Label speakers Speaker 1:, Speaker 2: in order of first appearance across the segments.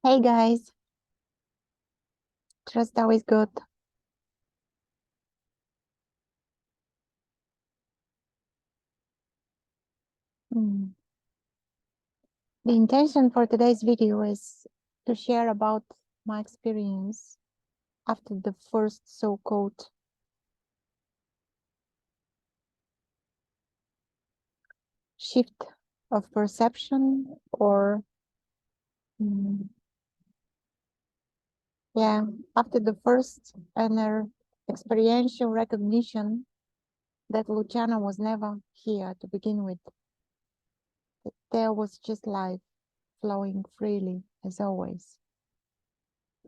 Speaker 1: Hey guys, trust always good. Mm. The intention for today's video is to share about my experience after the first so-called shift of perception or mm, yeah, after the first inner experiential recognition that Luchana was never here to begin with. That there was just life flowing freely as always.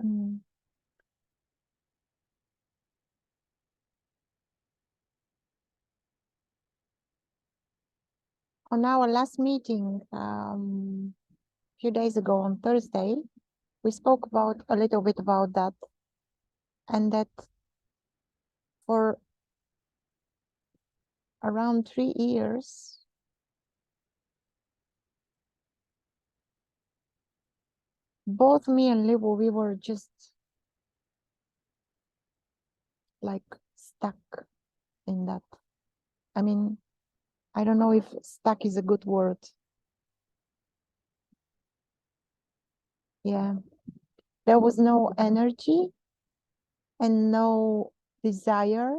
Speaker 1: Mm. On our last meeting, few days ago on Thursday, we spoke about a little bit about that, and that for around 3 years, both me and Lubo, we were just like stuck in that. I mean, I don't know if stuck is a good word. Yeah, there was no energy and no desire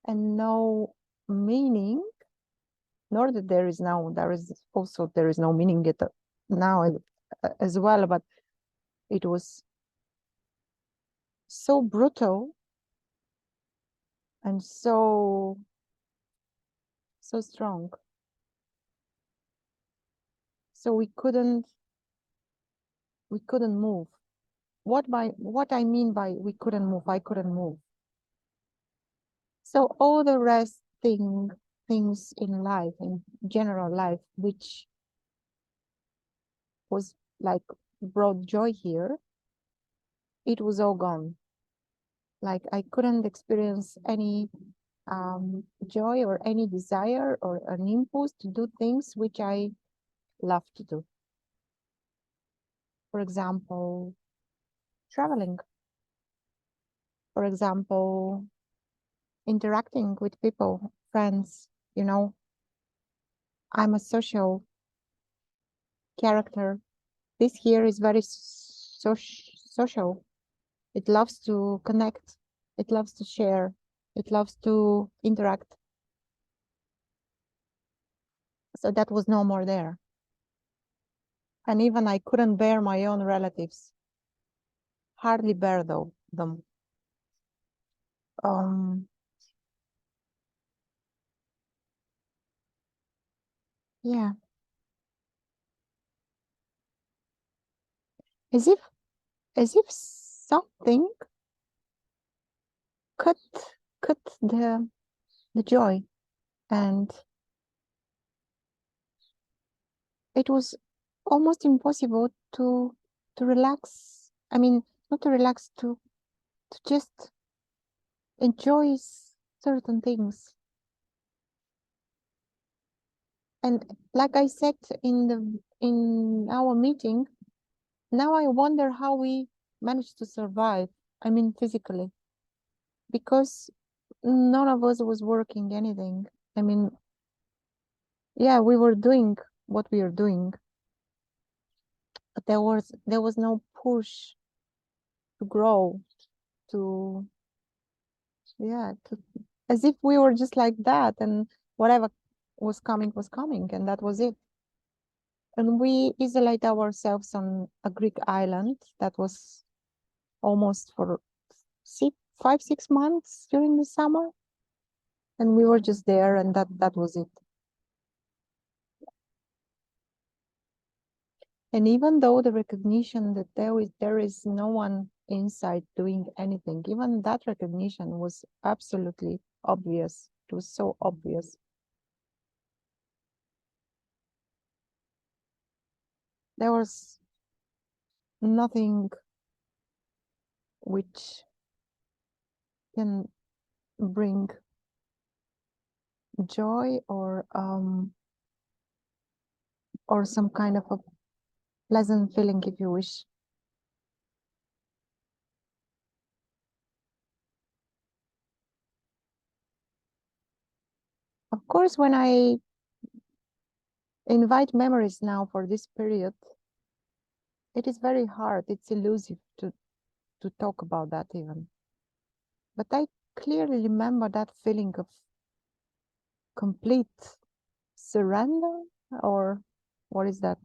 Speaker 1: and no meaning, nor that there is no meaning at now as well, but it was so brutal and so strong. So we couldn't move. What I mean by we couldn't move, I couldn't move. So all the rest things in life, in general life, which was like brought joy here, it was all gone. Like I couldn't experience any joy or any desire or an impulse to do things which I love to do. For example, traveling. For example, interacting with people, friends, you know. I'm a social character. This here is very social. It loves to connect. It loves to share. It loves to interact. So that was no more there. And even I couldn't bear my own relatives. Hardly bear them. Yeah. As if something cut the joy, and it was almost impossible to relax. I mean, not to relax, to just enjoy certain things. And like I said in our meeting, now I wonder how we managed to survive. I mean, physically, because none of us was working anything. I mean, yeah, we were doing what we are doing, but there was no push to grow, to yeah, as if we were just like that, and whatever was coming, and that was it. And we isolate ourselves on a Greek island that was almost for 5-6 months during the summer, and we were just there, and that was it. And even though the recognition that there is no one inside doing anything, even that recognition was absolutely obvious. It was so obvious. There was nothing which can bring joy or some kind of a pleasant feeling, if you wish. course, when I invite memories now for this period, it is very hard. It's elusive to talk about that even. But I clearly remember that feeling of complete surrender, or what is that?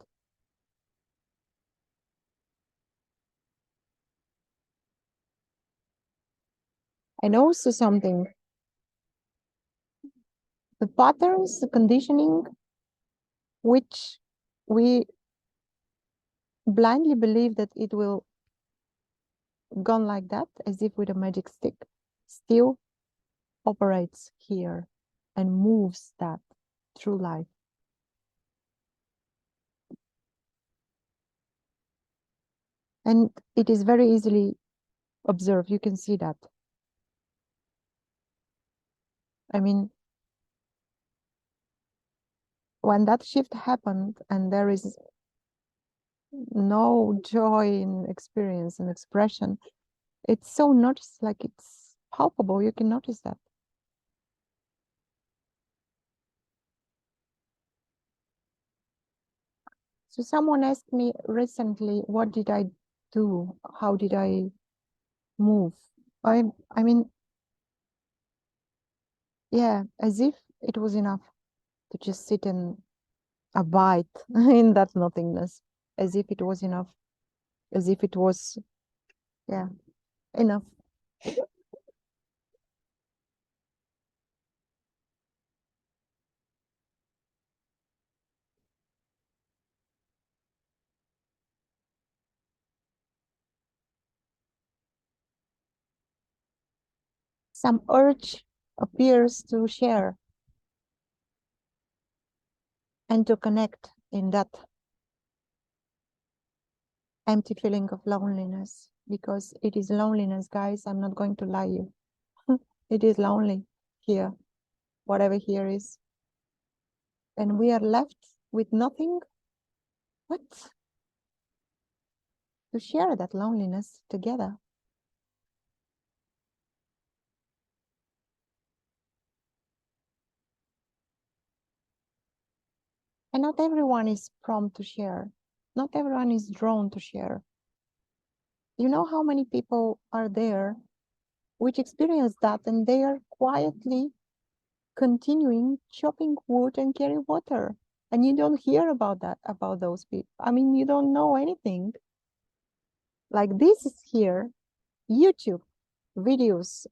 Speaker 1: And also something, the patterns, the conditioning, which we blindly believe that it will gone like that, as if with a magic stick, still operates here and moves that through life. And it is very easily observed. You can see that. I mean, when that shift happened and there is no joy in experience and expression, it's so noticed, like it's palpable. You can notice that. So someone asked me recently, what did I do? How did I move? I mean, yeah, as if it was enough to just sit and abide in that nothingness, as if it was enough, as if it was, yeah, enough. Some urge appears to share and to connect in that empty feeling of loneliness, because it is loneliness, guys. I'm not going to lie you. It is lonely here, whatever here is. And we are left with nothing but to share that loneliness together. And not everyone is prompt to share. Not everyone is drawn to share. You know how many people are there which experience that, and they are quietly continuing chopping wood and carry water. And you don't hear about that, about those people. I mean, you don't know anything. Like this is here, YouTube, videos,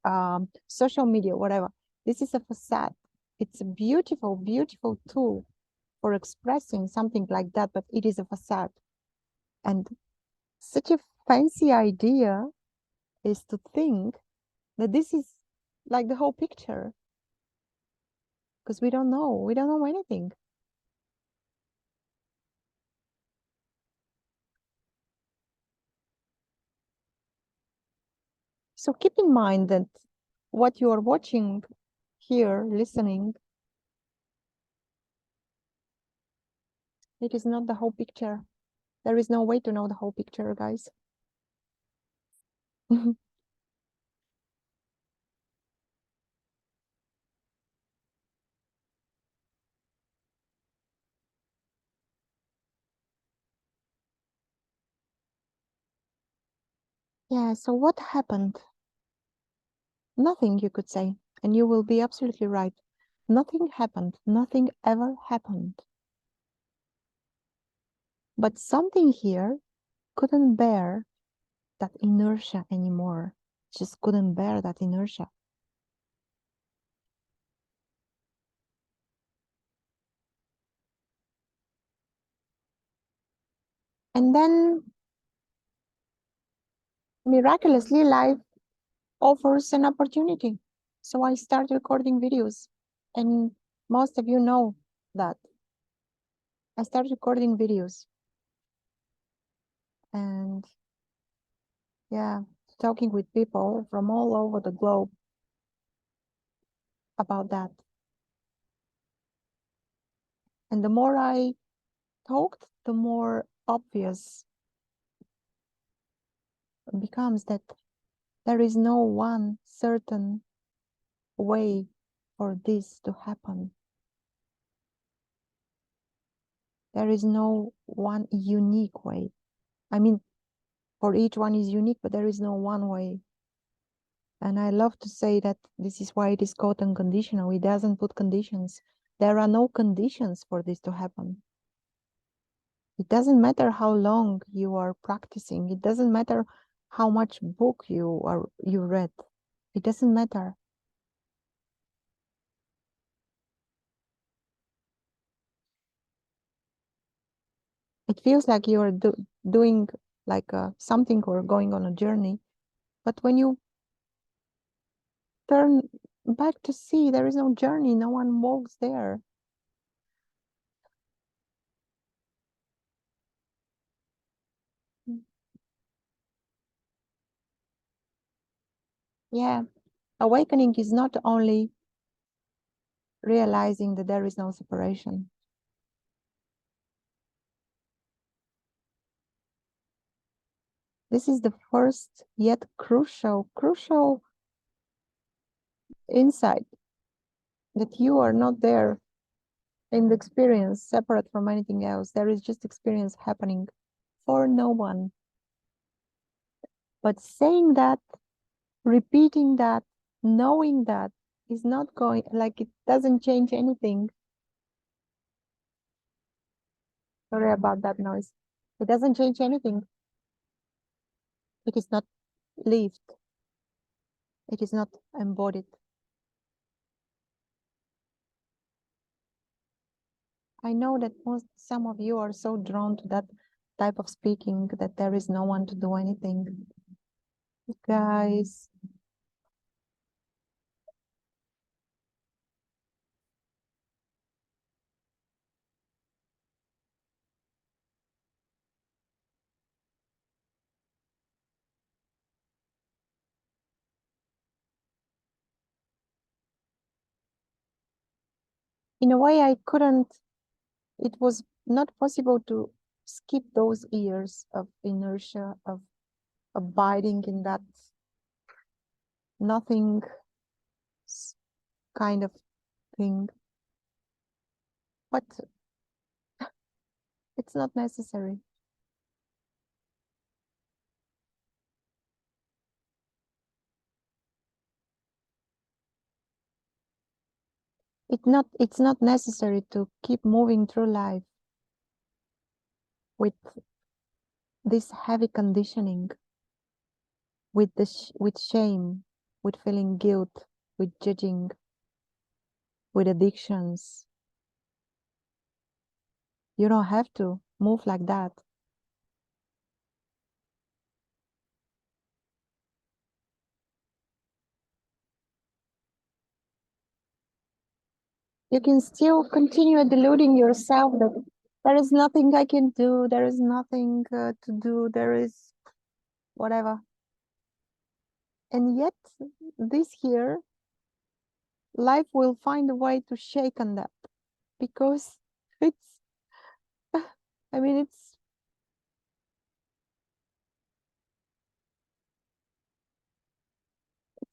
Speaker 1: social media, whatever. This is a facade. It's a beautiful, beautiful tool for expressing something like that, but it is a facade. And such a fancy idea is to think that this is like the whole picture, because we don't know anything. So keep in mind that what you are watching here, listening, it is not the whole picture. There is no way to know the whole picture, guys. Yeah, so what happened? Nothing, you could say, and you will be absolutely right. Nothing happened. Nothing ever happened. But something here couldn't bear that inertia anymore. Just couldn't bear that inertia. And then miraculously, life offers an opportunity. So I start recording videos. And most of you know that. I start recording videos and, yeah, talking with people from all over the globe about that. And the more I talked, the more obvious it becomes that there is no one certain way for this to happen. There is no one unique way. I mean, for each one is unique, but there is no one way. And I love to say that this is why it is called unconditional. It doesn't put conditions. There are no conditions for this to happen. It doesn't matter how long you are practicing. It doesn't matter how much book you read. It doesn't matter. It feels like you are doing like something or going on a journey. But when you turn back to see, there is no journey. No one walks there. Yeah. Awakening is not only realizing that there is no separation. This is the first yet crucial insight that you are not there in the experience separate from anything else. There is just experience happening for no one. But saying that, repeating that, knowing that is not going, like it doesn't change anything. Sorry about that noise. It doesn't change anything. It is not lived. It is not embodied. I know that some of you are so drawn to that type of speaking that there is no one to do anything. Guys, in a way, it was not possible to skip those years of inertia, of abiding in that nothing kind of thing. But it's not necessary. It's not necessary to keep moving through life with this heavy conditioning, with with shame, with feeling guilt, with judging, with addictions. You don't have to move like that. You can still continue deluding yourself that there is nothing I can do, there is nothing to do, there is whatever. And yet, this year, life will find a way to shake on that because it's, I mean, it's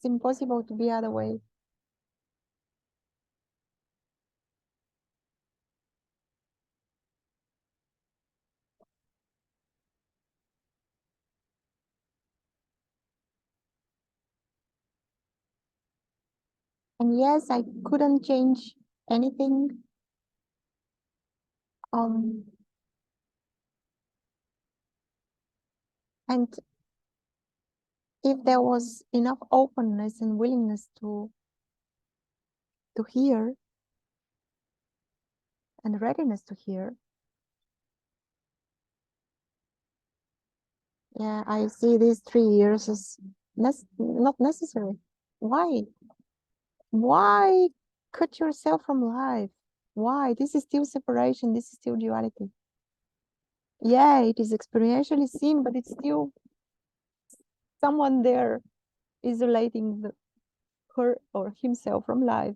Speaker 1: impossible to be other way. And yes, I couldn't change anything. Um, and if there was enough openness and willingness to hear and readiness to hear, yeah, I see these 3 years as not necessary. Why? Why cut yourself from life? Why? This is still separation. This is still duality. Yeah, it is experientially seen, but it's still someone there isolating her or himself from life.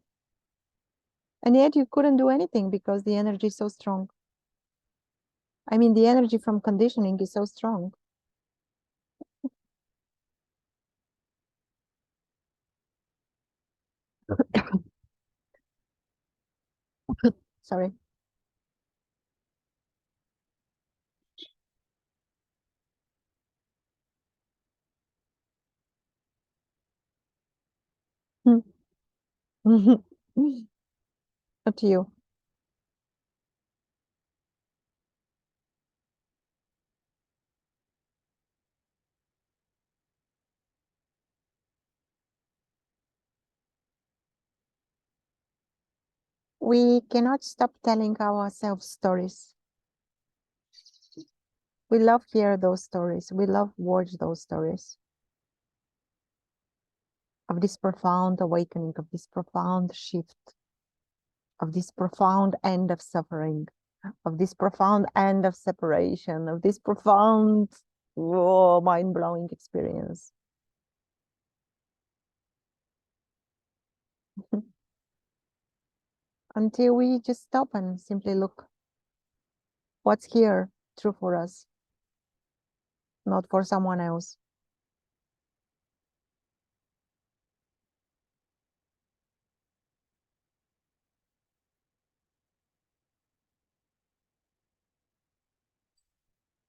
Speaker 1: And yet you couldn't do anything because the energy is so strong. I mean, the energy from conditioning is so strong. Sorry. Up to you. We cannot stop telling ourselves stories. We love hear those stories. We love watch those stories of this profound awakening, of this profound shift, of this profound end of suffering, of this profound end of separation, of this profound, mind-blowing experience. Until we just stop and simply look what's here true for us, not for someone else.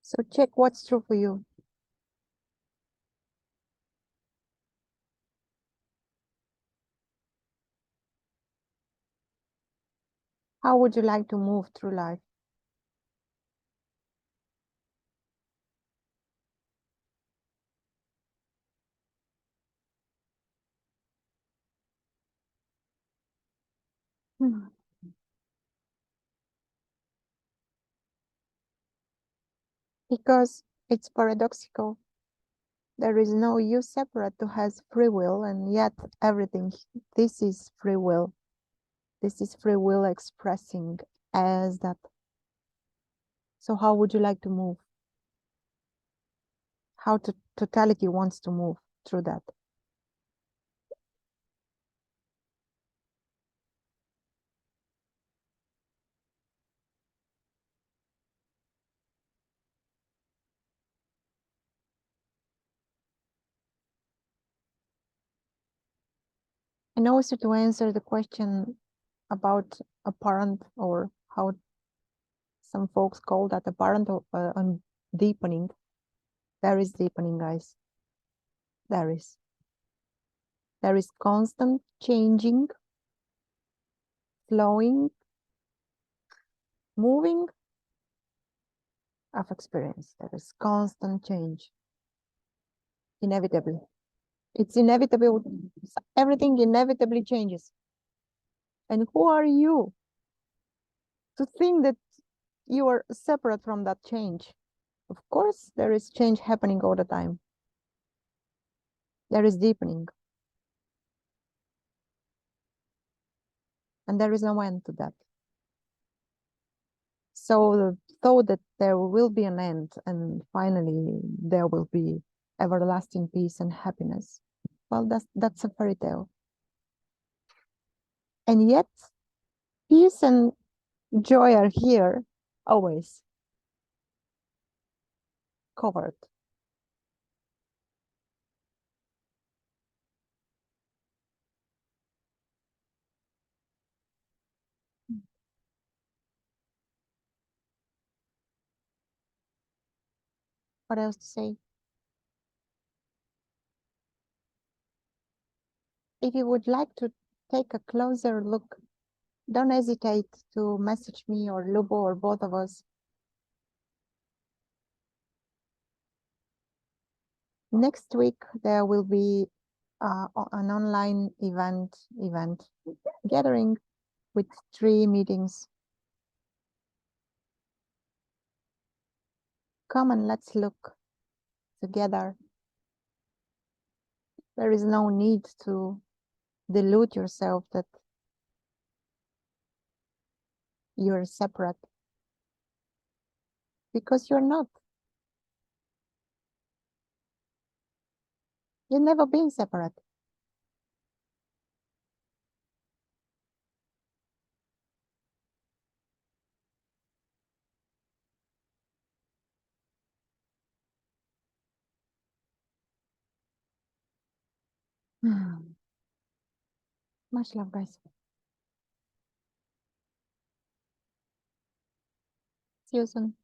Speaker 1: So check what's true for you. How would you like to move through life? Because it's paradoxical. There is no you separate who has free will, and yet everything, this is free will. This is free will expressing as that. So how would you like to move? How totality wants to move through that? And also to answer the question about apparent, or how some folks call that apparent deepening. There is deepening, guys. There is. There is constant changing, flowing, moving of experience. There is constant change. Inevitably. It's inevitable. Everything inevitably changes. And who are you to think that you are separate from that change? Of course, there is change happening all the time. There is deepening. And there is no end to that. So the thought that there will be an end and finally there will be everlasting peace and happiness, well, that's a fairy tale. And yet, peace and joy are here always, covered. What else to say? If you would like to take a closer look, don't hesitate to message me or Lubo or both of us. Next week, there will be an online event gathering with 3 meetings. Come and let's look together. There is no need to delude yourself that you're separate, because you're not. You've never been separate. Much love, guys. See you soon.